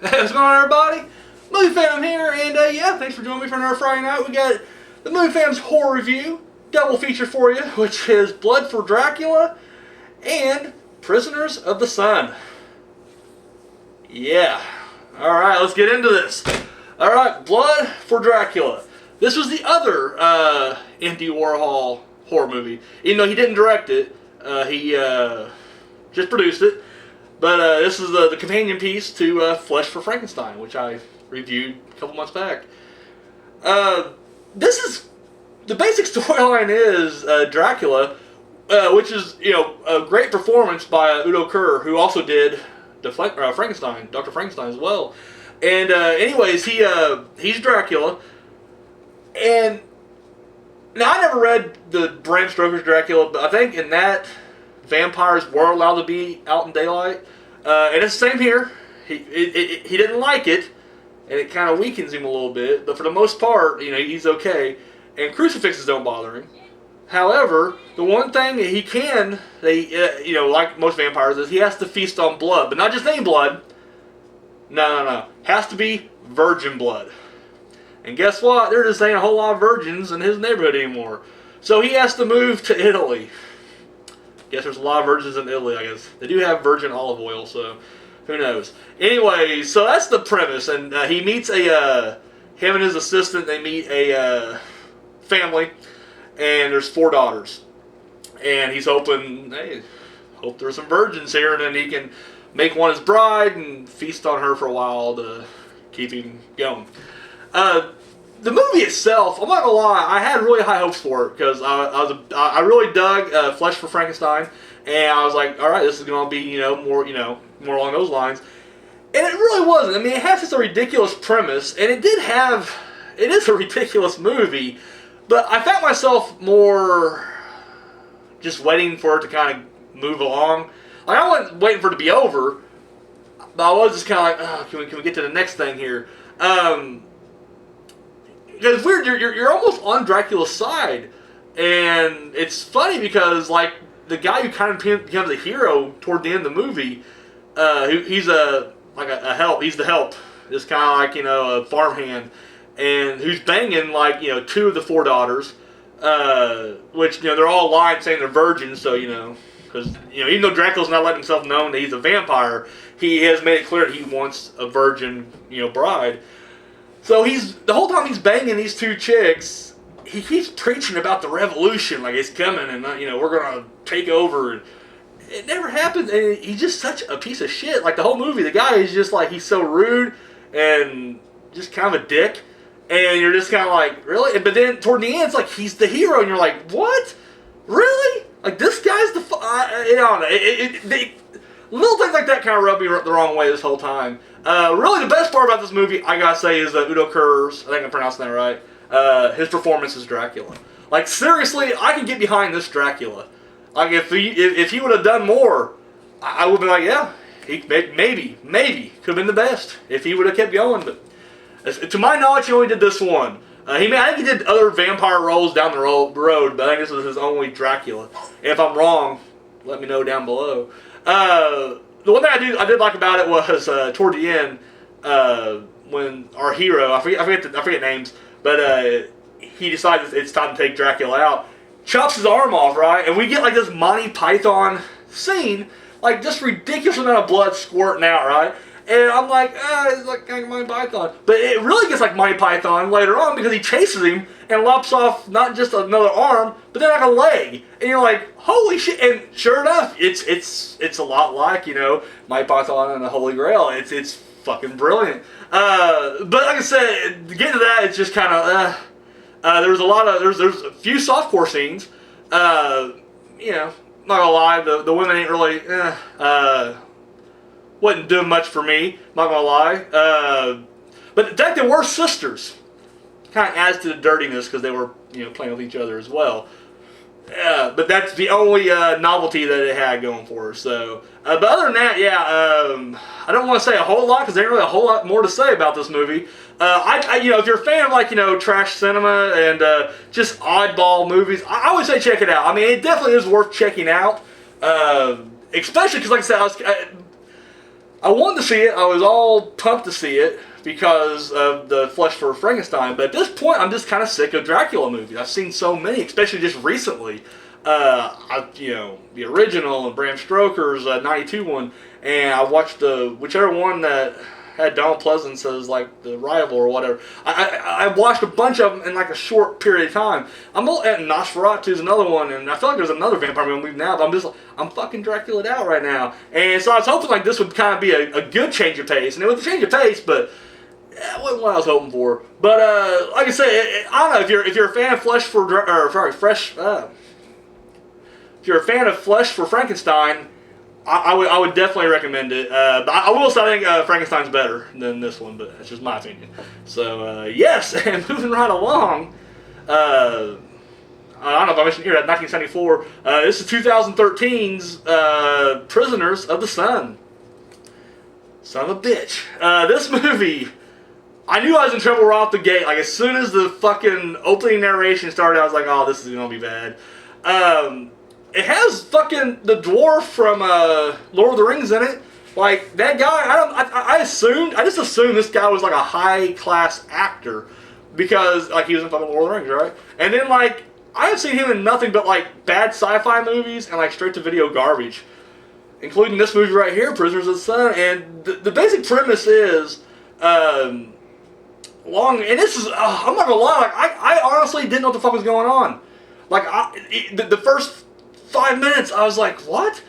Hey, what's going on, everybody? Movie Fam here, and yeah, thanks for joining me for another Friday night. We got the Movie Fam's horror review, double feature for you, which is Blood for Dracula and Prisoners of the Sun. Yeah. Alright, let's get into this. Alright, Blood for Dracula. This was the other Andy Warhol horror movie. Even though he didn't direct it, he just produced it. But this is the companion piece to Flesh for Frankenstein, which I reviewed a couple months back. This is the basic storyline is Dracula, which is a great performance by Udo Kerr, who also did the Frankenstein, Dr. Frankenstein as well. And anyways, he's Dracula, and now I never read the Bram Stoker's Dracula, but I think in that vampires were allowed to be out in daylight, and it's the same here. He didn't like it, and it kind of weakens him a little bit. But for the most part, he's okay. And crucifixes don't bother him. However, the one thing that he can, like most vampires, is he has to feast on blood, but not just any blood. No. Has to be virgin blood. And guess what? There just ain't a whole lot of virgins in his neighborhood anymore. So he has to move to Italy. Guess there's a lot of virgins in Italy, I guess. They do have virgin olive oil, so who knows. Anyway, so that's the premise. And he meets him and his assistant, they meet a family. And there's 4 daughters. And he's hoping, hey, hope there's some virgins here. And then he can make one his bride and feast on her for a while to keep him going. The movie itself, I'm not gonna lie, I had really high hopes for it because I really dug Flesh for Frankenstein, and I was like, all right, this is gonna be more along those lines, and it really wasn't. I mean, it has such a ridiculous premise, and it is a ridiculous movie, but I found myself more just waiting for it to kind of move along. Like, I wasn't waiting for it to be over, but I was just kind of like, oh, can we get to the next thing here? Because it's weird, you're almost on Dracula's side, and it's funny because like the guy who kind of becomes a hero toward the end of the movie, he's a help. He's the help. It's kind of like a farmhand, and who's banging like 2 of the 4 daughters, which they're all lying saying they're virgins. So because even though Dracula's not letting himself know that he's a vampire, he has made it clear that he wants a virgin bride. So the whole time he's banging these 2 chicks, he keeps preaching about the revolution, like it's coming, and we're gonna take over. And it never happens, and he's just such a piece of shit. Like the whole movie, the guy is just like he's so rude and just kind of a dick, and you're just kind of like really. But then toward the end, it's like he's the hero, and you're like, what? Really? Like this guy's the I don't know. Little things like that kind of rub me the wrong way this whole time. Really, the best part about this movie, I gotta say, is Udo Kerr's, I think I'm pronouncing that right, his performance as Dracula. Like, seriously, I can get behind this Dracula. Like, if he would have done more, I would be like, yeah, he maybe, could have been the best if he would have kept going. But to my knowledge, he only did this one. I think he did other vampire roles down the road, but I think this was his only Dracula. And if I'm wrong, let me know down below. The one thing I did like about it was toward the end when our hero, I forget names, but he decides it's time to take Dracula out, chops his arm off, right, and we get like this Monty Python scene, like just ridiculous amount of blood squirting out, right, and I'm like, it's like kind of Monty Python, but it really gets like Monty Python later on because he chases him and lops off not just another arm, but then like a leg, and you're like, holy shit! And sure enough, it's a lot like Monty Python and the Holy Grail. It's fucking brilliant. But like I said, to get to that, it's just kind of there's a few softcore scenes. Not gonna lie, the women ain't really wasn't doing much for me. Not gonna lie. But the fact they were sisters kind of adds to the dirtiness because they were playing with each other as well. But that's the only novelty that it had going for us. So, but other than that, I don't want to say a whole lot because there ain't really a whole lot more to say about this movie. If you're a fan of like trash cinema and just oddball movies, I would say check it out. I mean, it definitely is worth checking out, especially because, like I said, I wanted to see it. I was all pumped to see it because of the Flesh for Frankenstein. But at this point, I'm just kind of sick of Dracula movies. I've seen so many, especially just recently. The original and Bram Stoker's '92 one, and I watched whichever one that had Donald Pleasance as like the rival or whatever. I watched a bunch of them in like a short period of time. I'm at Nosferatu's another one, and I feel like there's another vampire movie now, but I'm fucking Dracula'd out right now. And so I was hoping like this would kind of be a good change of pace, and it was a change of pace, but that wasn't what I was hoping for. But like I say, I don't know if you're a fan of if you're a fan of Flesh for Frankenstein, I would definitely recommend it. But I will say I think Frankenstein's better than this one, but that's just my opinion. So, yes, and moving right along, I don't know if I mentioned here, 1974, this is 2013's Prisoners of the Sun. Son of a bitch. This movie, I knew I was in trouble right off the gate. Like, as soon as the fucking opening narration started, I was like, oh, this is going to be bad. It has fucking the dwarf from Lord of the Rings in it. Like, that guy, I just assumed this guy was like a high-class actor because, like, he was in fucking Lord of the Rings, right? And then, like, I have seen him in nothing but, like, bad sci-fi movies and, like, straight-to-video garbage, including this movie right here, Prisoners of the Sun. And the basic premise is, and this is, I'm not gonna lie, like, I honestly didn't know what the fuck was going on. Like, the first 5 minutes, I was like, what?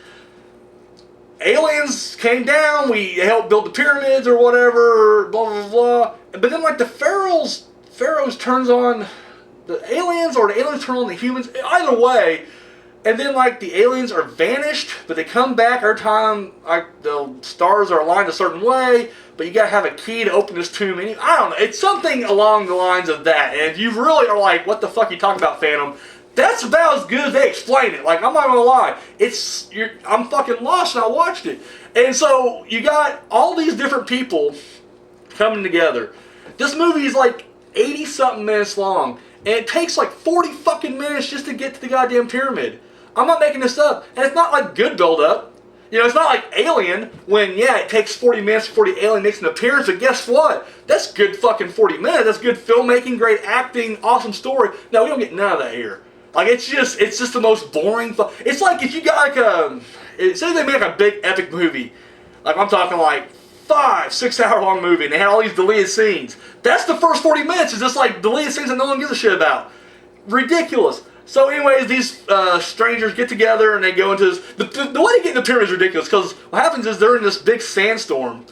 Aliens came down, we helped build the pyramids or whatever, blah, blah, blah. But then, like, the pharaohs turns on the aliens, or the aliens turn on the humans. Either way, and then, like, the aliens are vanished, but they come back every time, like, the stars are aligned a certain way, but you gotta have a key to open this tomb. And I don't know, it's something along the lines of that. And if you really are like, what the fuck are you talking about, Phantom? That's about as good as they explain it. Like, I'm not gonna lie. I'm fucking lost, and I watched it. And so, you got all these different people coming together. This movie is like 80-something minutes long, and it takes like 40 fucking minutes just to get to the goddamn pyramid. I'm not making this up. And it's not like good build-up. You know, it's not like Alien, when, yeah, it takes 40 minutes before the alien makes an appearance, but guess what? That's good fucking 40 minutes. That's good filmmaking, great acting, awesome story. No, we don't get none of that here. Like, it's just the most boring. It's like if you got like say they made like a big epic movie, like I'm talking like 5-6 hour long movie, and they had all these deleted scenes. That's the first 40 minutes is just like deleted scenes that no one gives a shit about. Ridiculous. So, anyways, these strangers get together and they go into this. The way they get in the pyramid is ridiculous because what happens is they're in this big sandstorm.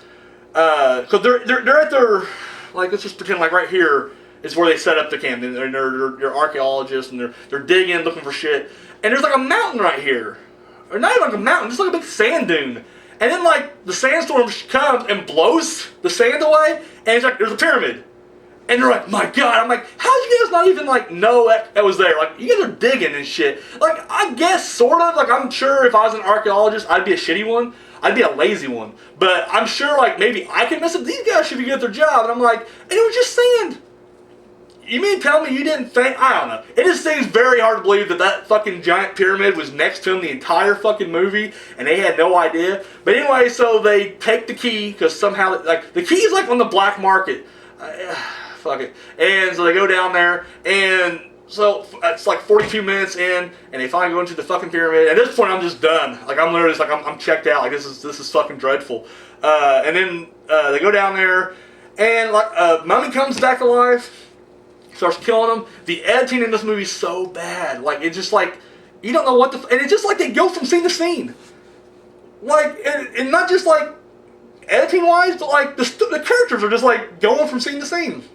Because they're at their, like, let's just pretend like right here is where they set up the camp, and they're archaeologists, and they're digging, looking for shit. And there's like a mountain right here, or not even like a mountain, just like a big sand dune. And then like the sandstorm comes and blows the sand away, and it's like there's a pyramid. And they're like, my God, I'm like, how did you guys not even like know that was there? Like, you guys are digging and shit. Like, I guess sort of, like, I'm sure if I was an archaeologist, I'd be a shitty one. I'd be a lazy one. But I'm sure like maybe I could miss it. These guys should be good at their job. And I'm like, and it was just sand. You mean tell me you didn't think? I don't know. It just seems very hard to believe that fucking giant pyramid was next to him the entire fucking movie, and they had no idea. But anyway, so they take the key, because somehow, like, the key's like on the black market. Fuck it. And so they go down there, and so it's like 42 minutes in, and they finally go into the fucking pyramid. At this point, I'm just done. Like, I'm literally just like, I'm checked out. Like, this is fucking dreadful. And then they go down there, and like, Mummy comes back alive. Starts killing them. The editing in this movie is so bad. Like, it's just like, you don't know what the... And it's just like they go from scene to scene. Like, and not just like editing-wise, but like the characters are just like going from scene to scene.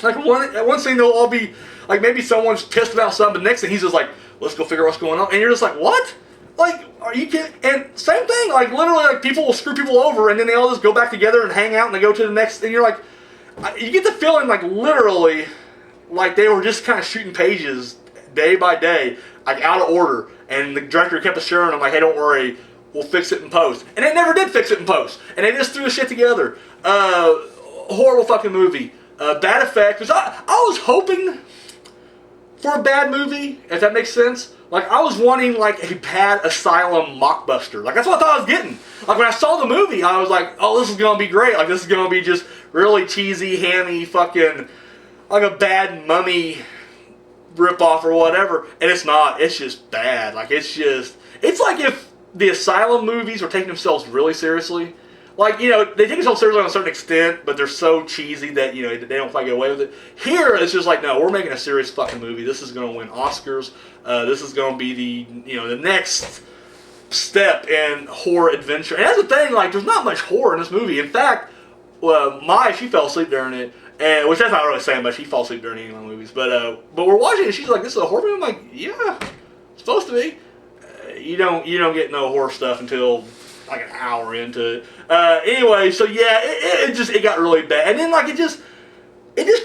Like, at one scene they'll all be, like, maybe someone's pissed about something, but the next thing he's just like, let's go figure out what's going on. And you're just like, what? Like, are you kidding? And same thing, like, literally, like, people will screw people over, and then they all just go back together and hang out, and they go to the next... And you're like... You get the feeling, like, literally... Like, they were just kind of shooting pages day by day, like, out of order. And the director kept assuring them, like, hey, don't worry, we'll fix it in post. And they never did fix it in post. And they just threw the shit together. Horrible fucking movie. Bad effect. I was hoping for a bad movie, if that makes sense. Like, I was wanting, like, a bad asylum mockbuster. Like, that's what I thought I was getting. Like, when I saw the movie, I was like, oh, this is going to be great. Like, this is going to be just really cheesy, hammy, fucking, like a bad Mummy ripoff or whatever. And it's not. It's just bad. Like, it's like if the asylum movies were taking themselves really seriously. Like, you know, they take themselves seriously on a certain extent, but they're so cheesy that, you know, they don't quite get away with it. Here, it's just like, no, we're making a serious fucking movie. This is going to win Oscars. This is going to be the next step in horror adventure. And that's the thing, like, there's not much horror in this movie. In fact, she fell asleep during it, which that's not really saying much. She falls asleep during any of my movies. But we're watching it, and she's like, this is a horror movie? I'm like, yeah, it's supposed to be. You don't get no horror stuff until like an hour into it. Anyway, so yeah, it got really bad, and then like it just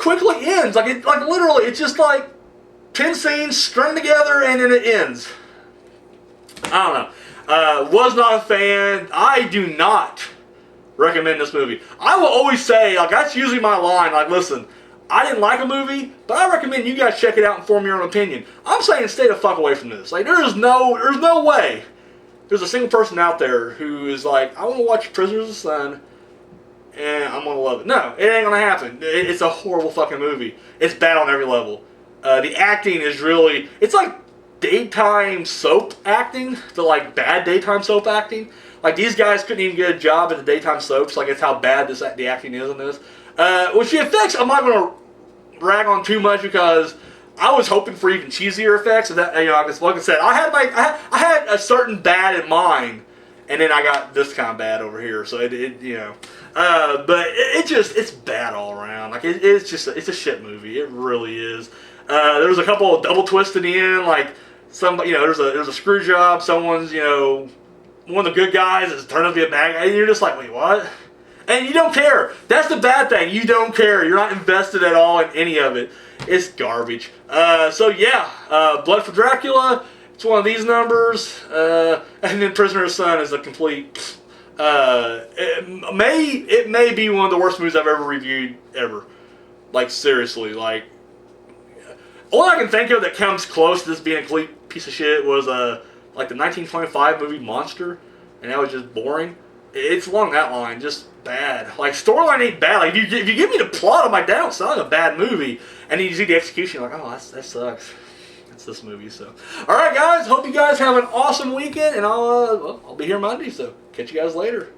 quickly ends. Like literally, it's just like 10 scenes strung together, and then it ends. I don't know. Was not a fan. I do not recommend this movie. I will always say, like, that's usually my line. Like, listen, I didn't like a movie, but I recommend you guys check it out and form your own opinion. I'm saying stay the fuck away from this. Like, there's no way there's a single person out there who is like, I want to watch Prisoners of the Sun, and I'm going to love it. No, it ain't going to happen. It's a horrible fucking movie. It's bad on every level. The acting is really, it's like daytime soap acting, the like bad daytime soap acting. Like, these guys couldn't even get a job at the daytime soaps. Like, it's how bad the acting is in this. Which the effects, I'm not going to rag on too much because I was hoping for even cheesier effects. And that, you know, like I said, I had a certain bad in mind, and then I got this kind of bad over here. So but it's bad all around. Like, it's a shit movie. It really is. There's a couple of double twists in the end. Like, there's a screw job. Someone's, one of the good guys is turned out to be a bad guy, and you're just like, wait, what? And you don't care. That's the bad thing. You don't care. You're not invested at all in any of it. It's garbage. So yeah, Blood for Dracula. It's one of these numbers. And then Prisoner of the Sun is a complete. It may be one of the worst movies I've ever reviewed ever. Like, seriously, like. All I can think of that comes close to this being a complete piece of shit was like the 1925 movie Monster, and that was just boring. It's along that line, just bad. Like, storyline ain't bad. Like, if you give me the plot, I'm like, that don't sound like a bad movie. And then you see the execution, you're like, oh, that sucks. That's this movie, so. Alright, guys, hope you guys have an awesome weekend, and I'll be here Monday, so catch you guys later.